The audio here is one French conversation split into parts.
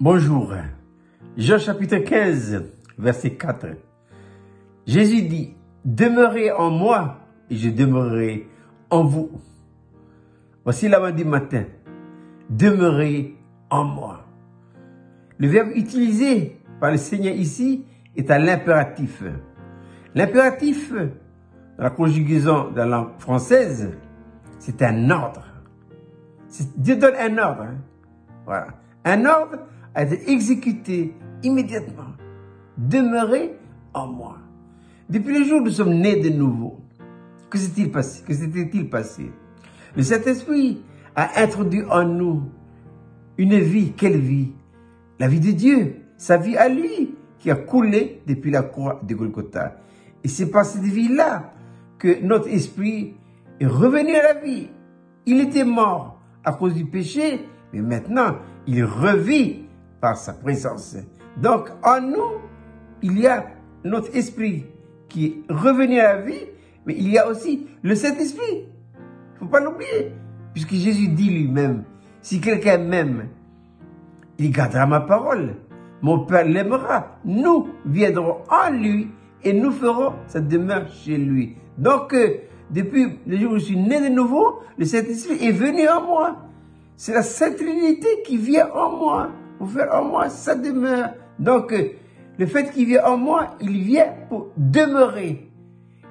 Bonjour. Jean chapitre 15, verset 4. Jésus dit, « Demeurez en moi et je demeurerai en vous. » Voici la du matin. Demeurez en moi. Le verbe utilisé par le Seigneur ici est à l'impératif. L'impératif, dans la conjugaison de la langue française, c'est un ordre. Dieu donne un ordre. Voilà. Un ordre a été exécuté immédiatement. Demeurez en moi. Depuis le jour où nous sommes nés de nouveau, que s'est-il passé? Que s'était-il passé? Le Saint-Esprit a introduit en nous une vie. Quelle vie? La vie de Dieu, sa vie à lui, qui a coulé depuis la croix de Golgotha. Et c'est par cette vie-là que notre esprit est revenu à la vie. Il était mort à cause du péché, mais maintenant, il revit par sa présence. Donc, en nous, il y a notre esprit qui est revenu à la vie, mais il y a aussi le Saint-Esprit. Il ne faut pas l'oublier, puisque Jésus dit lui-même, si quelqu'un m'aime, il gardera ma parole. Mon Père l'aimera. Nous viendrons en lui et nous ferons sa demeure chez lui. Donc, depuis le jour où je suis né de nouveau, le Saint-Esprit est venu en moi. C'est la Sainte Trinité qui vient en moi, pour faire en moi sa demeure. Donc, le fait qu'il vient en moi, il vient pour demeurer.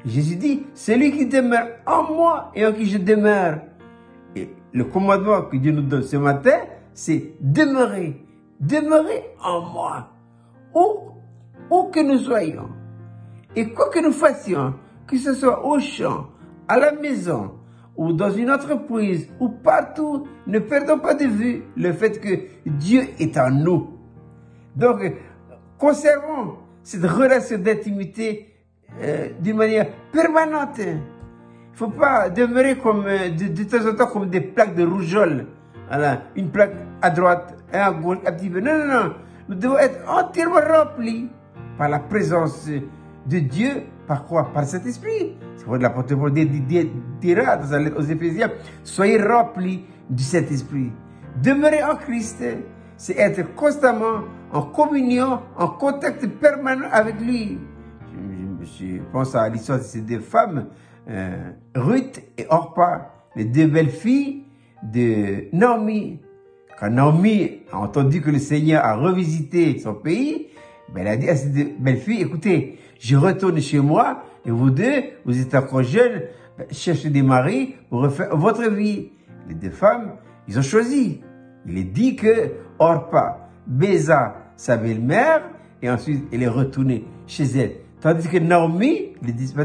Jésus dit, celui qui demeure en moi et en qui je demeure. Et le commandement que Dieu nous donne ce matin, c'est demeurer. Demeurer en moi. Où que nous soyons. Et quoi que nous fassions, que ce soit au champ, à la maison, ou dans une entreprise, ou partout, ne perdons pas de vue le fait que Dieu est en nous. Donc, conservons cette relation d'intimité d'une manière permanente. Il ne faut pas demeurer comme, de temps en temps comme des plaques de rougeole. Voilà, une plaque à droite, et à gauche, un petit peu. Non, non, non. Nous devons être entièrement remplis par la présence de Dieu. Par quoi? Par cet esprit. C'est pourquoi l'apôtre Paul dira dans sa lettre aux Éphésiens, soyez remplis du Saint-Esprit. Demeurer en Christ, c'est être constamment en communion, en contact permanent avec lui. Je pense à l'histoire de ces deux femmes, Ruth et Orpa, les deux belles filles de Naomi. Quand Naomi a entendu que le Seigneur a revisité son pays, ben elle a dit à ces deux belles filles, écoutez, je retourne chez moi et vous deux, vous êtes encore jeunes, ben, cherchez des maris pour refaire votre vie. Les deux femmes, ils ont choisi. Il est dit que Orpa baisa sa belle-mère et ensuite elle est retournée chez elle. Tandis que Naomi,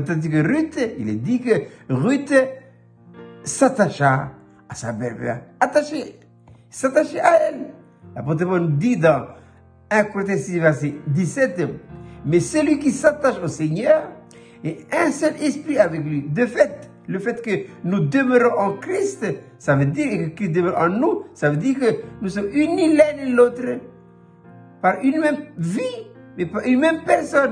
tandis que Ruth, il est dit que Ruth s'attacha à sa belle-mère, s'attacher à elle. L'apôtre Paul dit dans 1 Corinthiens 6, verset 17, mais celui qui s'attache au Seigneur est un seul esprit avec lui. De fait, le fait que nous demeurons en Christ, ça veut dire qu'il demeure en nous, ça veut dire que nous sommes unis l'un et l'autre par une même vie, mais par une même personne.